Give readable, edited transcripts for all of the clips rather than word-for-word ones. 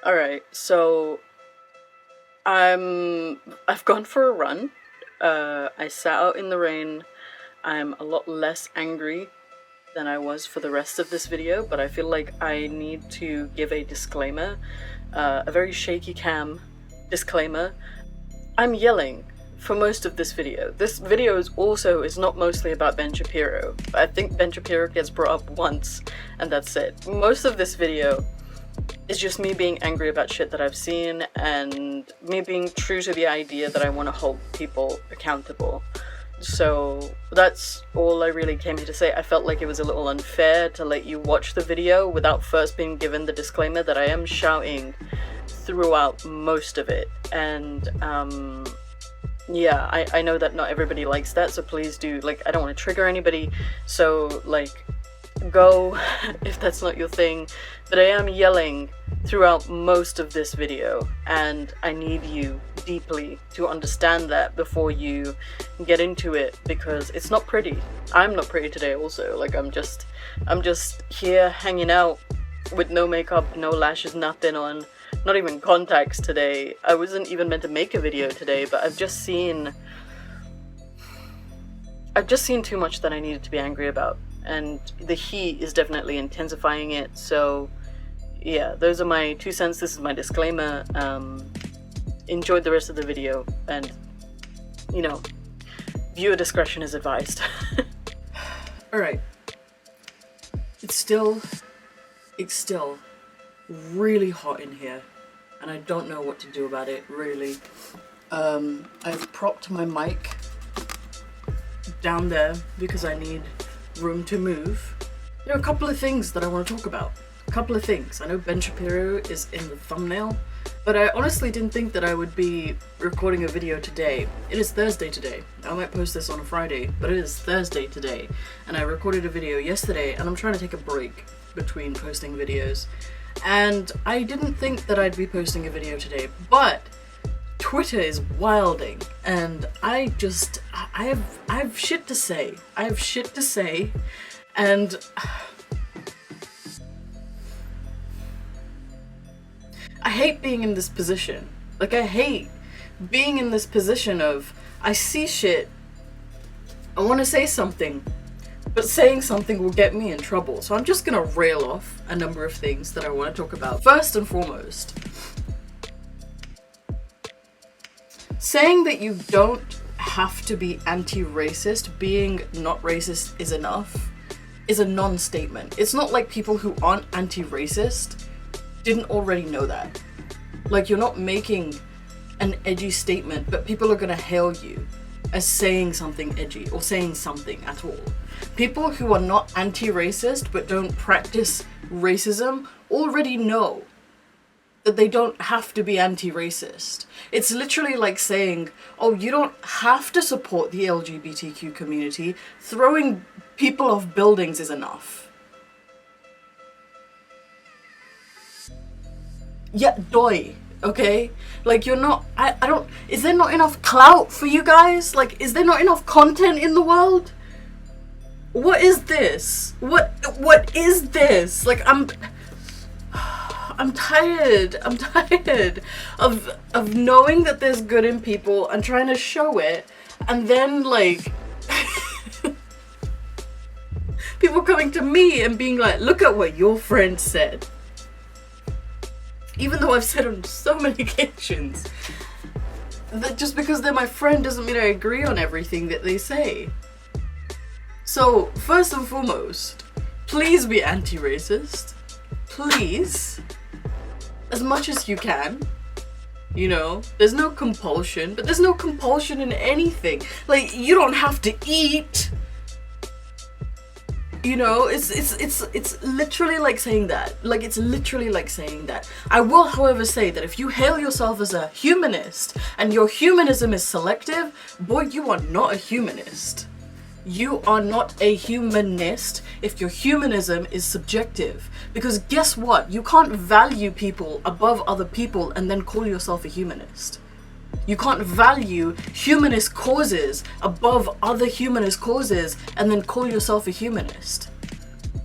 Alright, so I've gone for a run. I sat out in the rain. I'm a lot less angry than I was for the rest of this video, but I feel like I need to give a disclaimer, a very shaky cam disclaimer. I'm yelling for most of this video. This video is not mostly about Ben Shapiro. I think Ben Shapiro gets brought up once and that's it. Most of this video is just me being angry about shit that I've seen and me being true to the idea that I want to hold people accountable. So that's all I really came here to say. I felt like it was a little unfair to let you watch the video without first being given the disclaimer that I am shouting throughout most of it. And yeah, I know that not everybody likes that, so please do, like, I don't want to trigger anybody, so like, go if that's not your thing. But I am yelling throughout most of this video, and I need you deeply to understand that before you get into it, because it's not pretty. I'm not pretty today also. Like, I'm just here hanging out with no makeup, no lashes, nothing on, not even contacts today. I wasn't even meant to make a video today, but I've just seen too much that I needed to be angry about, and the heat is definitely intensifying it. So yeah, those are my 2 cents. This is my disclaimer. Enjoy the rest of the video, and you know, viewer discretion is advised. Alright, it's still really hot in here, and I don't know what to do about it, really. I've propped my mic down there because I need room to move. There are a couple of things that I want to talk about. A couple of things. I know Ben Shapiro is in the thumbnail, but I honestly didn't think that I would be recording a video today. It is Thursday today. I might post this on a Friday, but it is Thursday today, and I recorded a video yesterday, and I'm trying to take a break between posting videos. And I didn't think that I'd be posting a video today, but Twitter is wilding, and I have shit to say. I have shit to say, and I hate being in this position. Like, I hate being in this position of, I see shit, I want to say something, but saying something will get me in trouble. So I'm just gonna rail off a number of things that I want to talk about. First and foremost, saying that you don't have to be anti-racist, being not racist is enough, is a non-statement. It's not like people who aren't anti-racist didn't already know that. Like, you're not making an edgy statement, but people are gonna hail you as saying something edgy or saying something at all. People who are not anti-racist but don't practice racism already know that they don't have to be anti-racist. It's literally like saying, oh, you don't have to support the LGBTQ community, throwing people off buildings is enough. Yeah, doy, okay? Like, you're not, I don't, is there not enough clout for you guys? Like, is there not enough content in the world? What is this? What is this? Like, I'm tired of knowing that there's good in people and trying to show it, and then, like, people coming to me and being like, look at what your friend said. Even though I've said on so many occasions that just because they're my friend doesn't mean I agree on everything that they say. So, first and foremost, please be anti-racist. Please. As much as you can. You know, there's no compulsion, but there's no compulsion in anything. Like, you don't have to eat. You know, it's literally like saying that. Like, it's literally like saying that. I will, however, say that if you hail yourself as a humanist and your humanism is selective, boy, you are not a humanist. You are not a humanist if your humanism is subjective. Because guess what? You can't value people above other people and then call yourself a humanist. You can't value humanist causes above other humanist causes and then call yourself a humanist.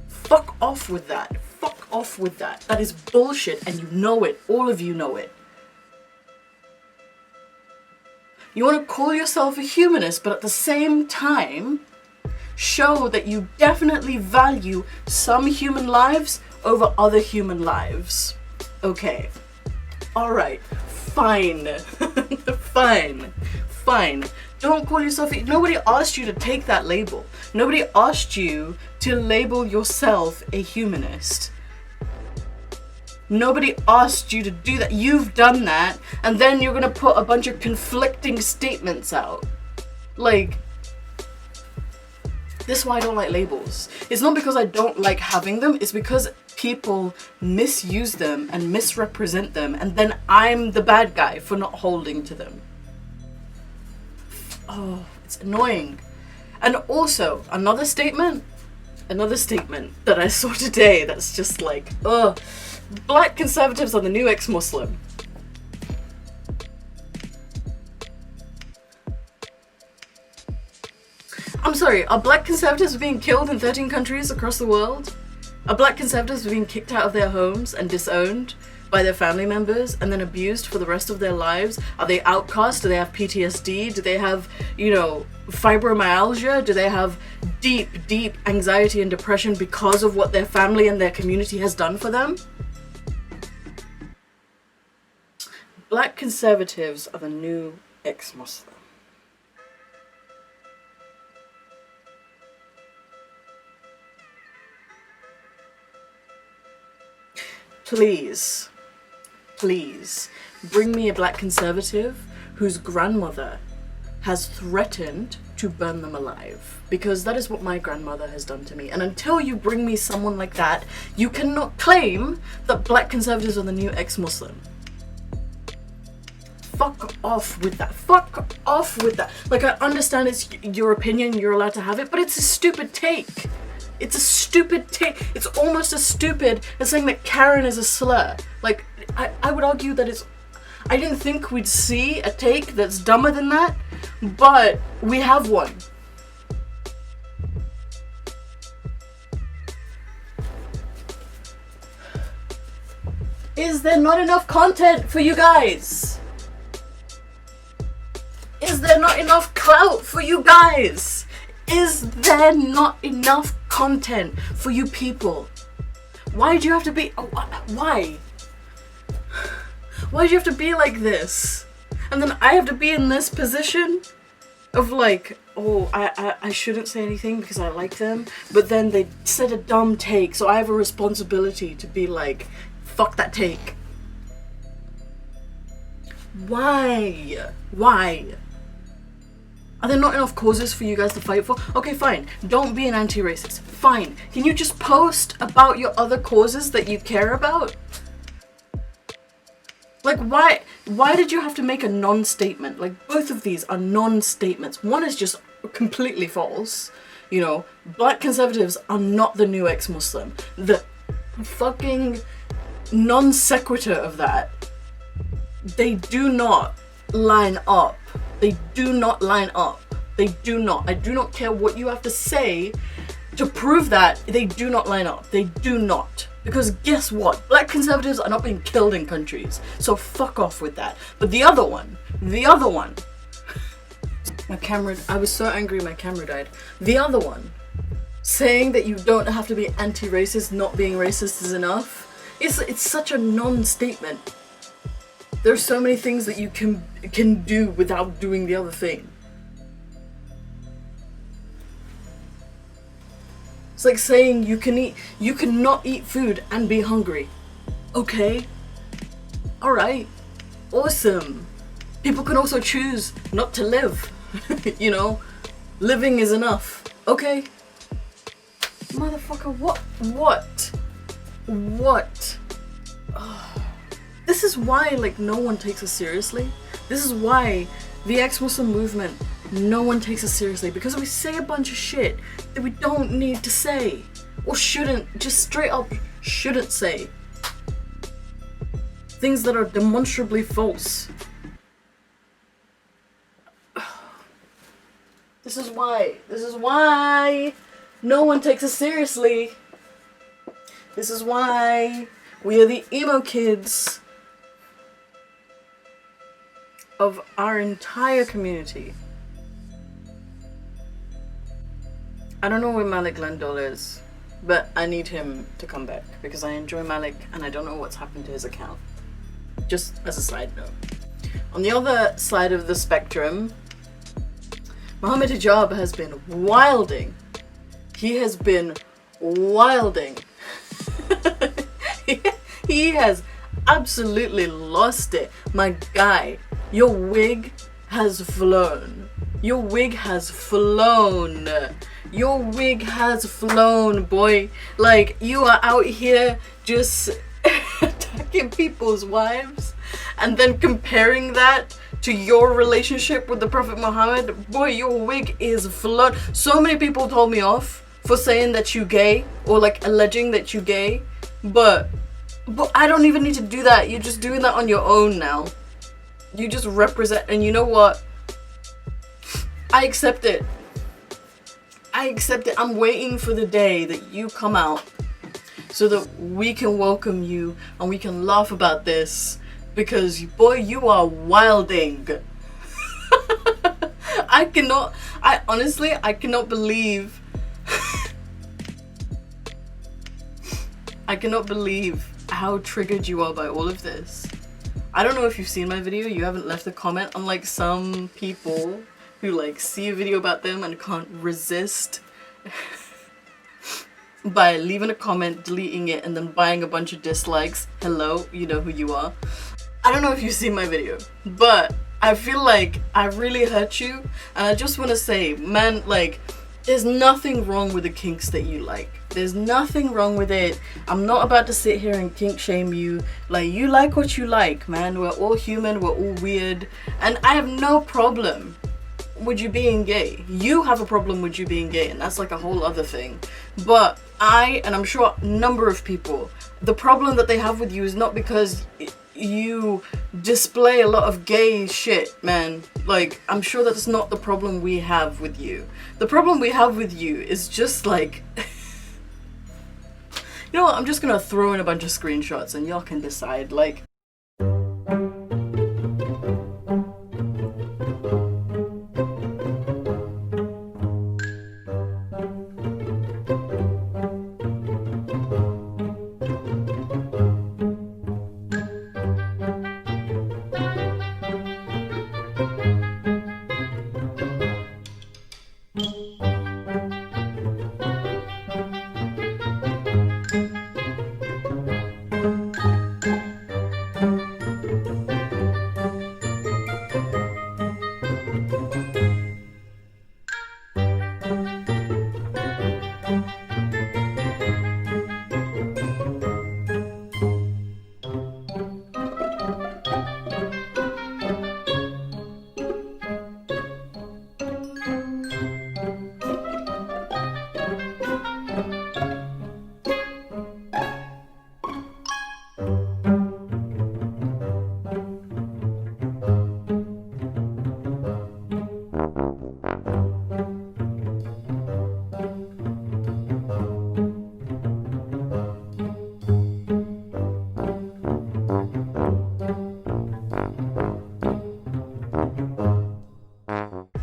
Fuck off with that. Fuck off with that. That is bullshit, and you know it. All of you know it. You want to call yourself a humanist, but at the same time, show that you definitely value some human lives over other human lives. Okay. Alright. Fine. Fine. Don't call yourself... Nobody asked you to take that label. Nobody asked you to label yourself a humanist. Nobody asked you to do that. You've done that, and then you're gonna put a bunch of conflicting statements out. Like, this is why I don't like labels. It's not because I don't like having them, it's because people misuse them and misrepresent them, and then I'm the bad guy for not holding to them. Oh, it's annoying. And also, another statement that I saw today that's just like, ugh. Black conservatives are the new ex-Muslim. I'm sorry, are black conservatives being killed in 13 countries across the world? Are black conservatives being kicked out of their homes and disowned by their family members and then abused for the rest of their lives? Are they outcast? Do they have PTSD? Do they have, fibromyalgia? Do they have deep anxiety and depression because of what their family and their community has done for them? Black conservatives are the new ex-Muslim. Please, bring me a black conservative whose grandmother has threatened to burn them alive. Because that is what my grandmother has done to me. And until you bring me someone like that, you cannot claim that black conservatives are the new ex-Muslim. Fuck off with that. Fuck off with that. Like, I understand it's your opinion, you're allowed to have it, but it's a stupid take. It's a stupid take. It's almost as stupid as saying that Karen is a slur. Like, I would argue that it's... I didn't think we'd see a take that's dumber than that, but we have one. Is there not enough content for you guys? Is there not enough clout for you guys? Is there not enough content for you people? Why do you have to be... Why? Why do you have to be like this? And then I have to be in this position of like, oh, I shouldn't say anything because I like them, but then they said a dumb take, so I have a responsibility to be like, fuck that take. Why? Why? Are there not enough causes for you guys to fight for? Okay, fine. Don't be an anti-racist. Fine. Can you just post about your other causes that you care about? Like, why did you have to make a non-statement? Like, both of these are non-statements. One is just completely false. Black conservatives are not the new ex-Muslim. The fucking non sequitur of that, they do not line up. They do not line up. They do not. I do not care what you have to say to prove that. They do not line up. They do not. Because guess what? Black conservatives are not being killed in countries. So fuck off with that. But the other one. My camera, I was so angry my camera died. The other one, saying that you don't have to be anti-racist, not being racist is enough. It's such a non-statement. There's so many things that you can do without doing the other thing. It's like saying you cannot eat food and be hungry. Okay. Alright. Awesome. People can also choose not to live. Living is enough. Okay. Motherfucker, what? This is why, no one takes us seriously. This is why the ex-Muslim movement, no one takes us seriously. Because we say a bunch of shit that we don't need to say. Or shouldn't, just straight up shouldn't say. Things that are demonstrably false. This is why no one takes us seriously. This is why we are the emo kids of our entire community. I don't know where Malik Landau is, but I need him to come back because I enjoy Malik and I don't know what's happened to his account. Just as a side note. On the other side of the spectrum, Mohammed Hijab has been wilding. He has been wilding. He has absolutely lost it. My guy, your wig has flown. Your wig has flown. Your wig has flown, boy. Like, you are out here just attacking people's wives and then comparing that to your relationship with the Prophet Muhammad. Boy, your wig is flown. So many people told me off for saying that you gay or like alleging that you gay, but I don't even need to do that. You're just doing that on your own now. You just represent, and you know what? I accept it. I accept it. I'm waiting for the day that you come out so that we can welcome you and we can laugh about this, because boy, you are wilding. I cannot believe I cannot believe how triggered you are by all of this. I don't know if you've seen my video, you haven't left a comment, unlike some people who like see a video about them and can't resist by leaving a comment, deleting it, and then buying a bunch of dislikes. Hello, you know who you are. I don't know if you've seen my video, but I feel like I really hurt you, and I just want to say, man, like, there's nothing wrong with the kinks that you like. There's nothing wrong with it. I'm not about to sit here and kink shame you. Like, you like what you like, man. We're all human, we're all weird, and I have no problem with you being gay. You have a problem with you being gay, and that's like a whole other thing. But and I'm sure a number of people, the problem that they have with you is not because you display a lot of gay shit, man. Like, I'm sure that's not the problem we have with you. The problem we have with you is just like you know what, I'm just gonna throw in a bunch of screenshots and y'all can decide, like.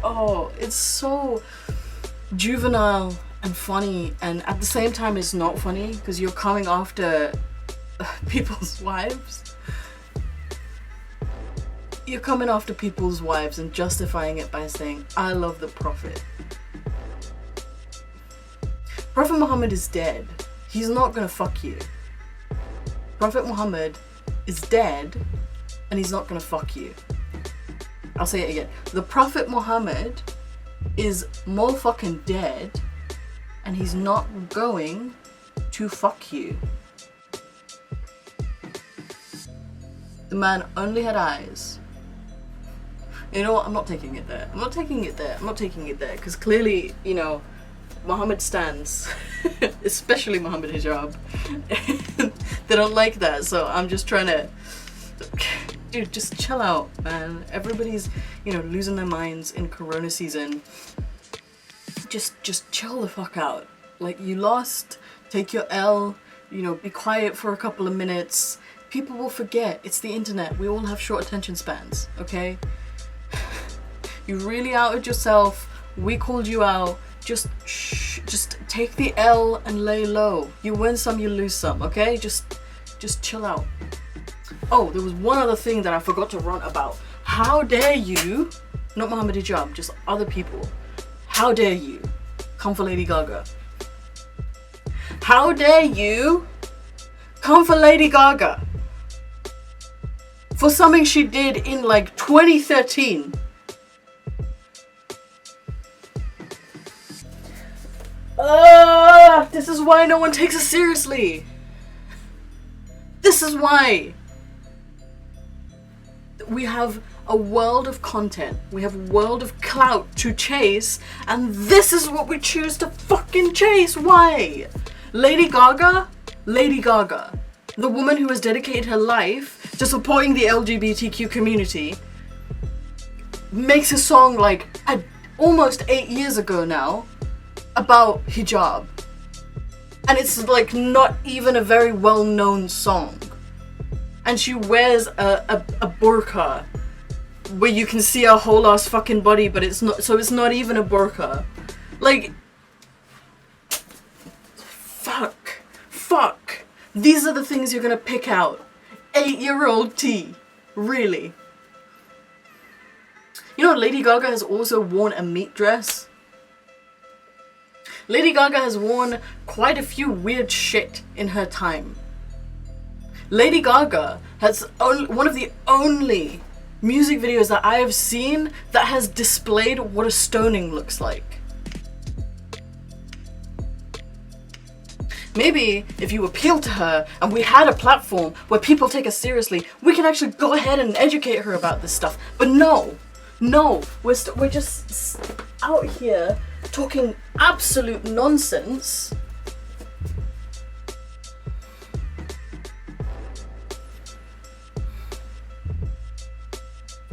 Oh, it's so juvenile and funny, and at the same time it's not funny because you're coming after people's wives. You're coming after people's wives and justifying it by saying, I love the Prophet. Prophet Muhammad is dead. He's not gonna fuck you. Prophet Muhammad is dead and he's not gonna fuck you. I'll say it again. The Prophet Muhammad is more fucking dead and he's not going to fuck you. The man only had eyes. You know what? I'm not taking it there. I'm not taking it there because clearly, you know, Muhammad stands, especially Muhammad Hijab. They don't like that, so I'm just trying to. Dude, just chill out, man. Everybody's, you know, losing their minds in Corona season. Just chill the fuck out. Like, you lost, take your L, you know, be quiet for a couple of minutes. People will forget. It's the internet. We all have short attention spans, okay? You really outed yourself. We called you out. Just take the L and lay low. You win some, you lose some, okay? Just chill out. Oh, there was one other thing that I forgot to rant about. How dare you, not Muhammad Hijab, just other people. How dare you come for Lady Gaga? How dare you come for Lady Gaga for something she did in like 2013? This is why no one takes us seriously. This is why. We have a world of content. We have a world of clout to chase, and this is what we choose to fucking chase. Why? Lady Gaga, the woman who has dedicated her life to supporting the LGBTQ community, makes a song like almost 8 years ago now about hijab. And it's like not even a very well-known song. And she wears a burqa where you can see her whole ass fucking body, but it's not even a burqa. Like, fuck. These are the things you're gonna pick out. 8-year-old T. Really? You know, Lady Gaga has also worn a meat dress. Lady Gaga has worn quite a few weird shit in her time. Lady Gaga has one of the only music videos that I have seen that has displayed what a stoning looks like. Maybe if you appeal to her and we had a platform where people take us seriously, we can actually go ahead and educate her about this stuff. But no, we're just out here talking absolute nonsense.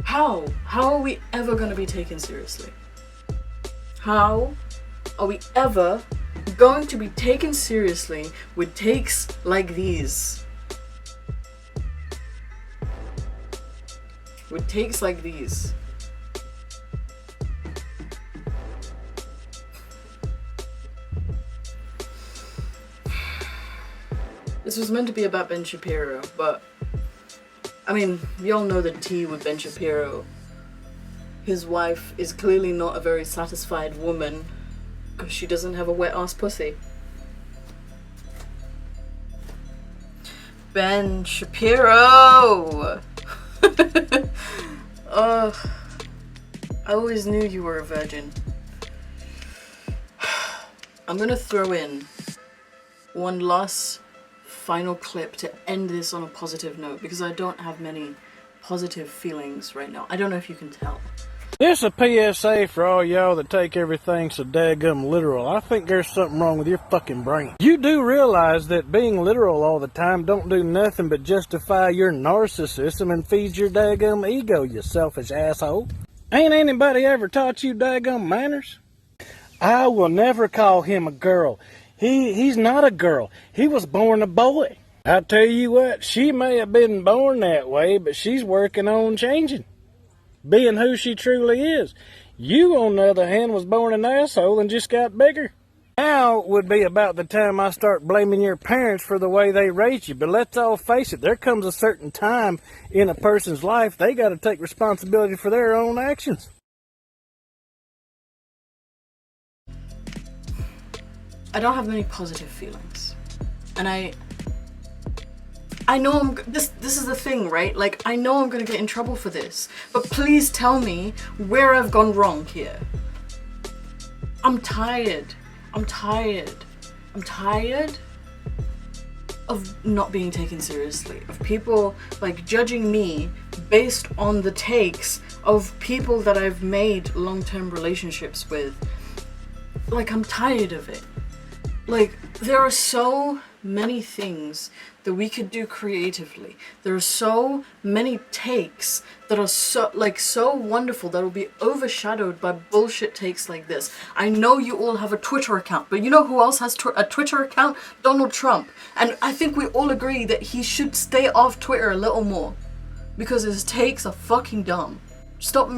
How are we ever going to be taken seriously? How are we ever going to be taken seriously with takes like these? With takes like these. This was meant to be about Ben Shapiro, but I mean, we all know the tea with Ben Shapiro. His wife is clearly not a very satisfied woman because she doesn't have a wet ass pussy. Ben Shapiro! I always knew you were a virgin. I'm gonna throw in one last final clip to end this on a positive note because I don't have many positive feelings right now. I don't know if you can tell. This is a PSA for all y'all that take everything so daggum literal. I think there's something wrong with your fucking brain. You do realize that being literal all the time don't do nothing but justify your narcissism and feeds your daggum ego, you selfish asshole. Ain't anybody ever taught you daggum manners? I will never call him a girl. He's not a girl. He was born a boy. I tell you what, she may have been born that way, but she's working on changing. Being who she truly is. You, on the other hand, was born an asshole and just got bigger. Now would be about the time I start blaming your parents for the way they raised you. But let's all face it, there comes a certain time in a person's life they got to take responsibility for their own actions. I don't have many positive feelings. And I know this is the thing, right? Like, I know I'm gonna get in trouble for this, but please tell me where I've gone wrong here. I'm tired of not being taken seriously, of people like judging me based on the takes of people that I've made long-term relationships with. Like, I'm tired of it. Like, there are so many things that we could do creatively. There are so many takes that are so wonderful that will be overshadowed by bullshit takes like this. I know you all have a Twitter account, but you know who else has a Twitter account? Donald Trump. And I think we all agree that he should stay off Twitter a little more because his takes are fucking dumb. Stop.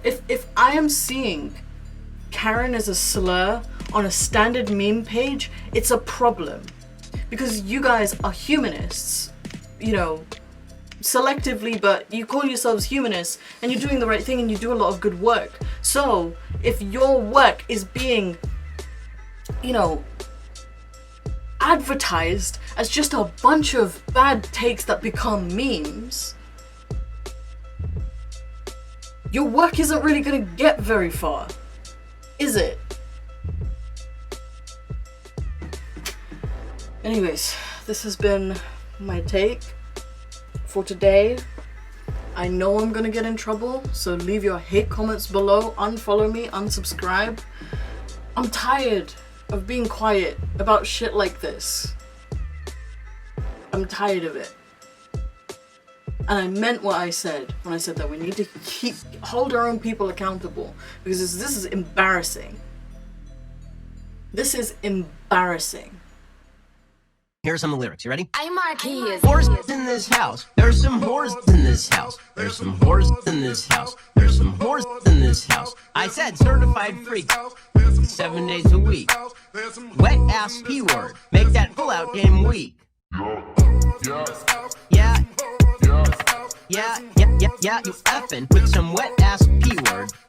If I am seeing Karen as a slur on a standard meme page, it's a problem. Because you guys are humanists, you know, selectively, but you call yourselves humanists and you're doing the right thing and you do a lot of good work. So if your work is being, you know, advertised as just a bunch of bad takes that become memes, your work isn't really gonna get very far, is it? Anyways, this has been my take for today. I know I'm gonna get in trouble, so leave your hate comments below, unfollow me, unsubscribe. I'm tired of being quiet about shit like this. I'm tired of it. And I meant what I said when I said that we need to hold our own people accountable, because this is embarrassing. This is embarrassing. Here's some of the lyrics. You ready? I'm Marquise. Whores in this house. There's some whores in this house. There's some whores in this house. There's some whores in this house. I said certified freak. 7 days a week. Wet ass P word. Make that pull out game weak. Yeah. Yeah, you effing with some wet ass P word.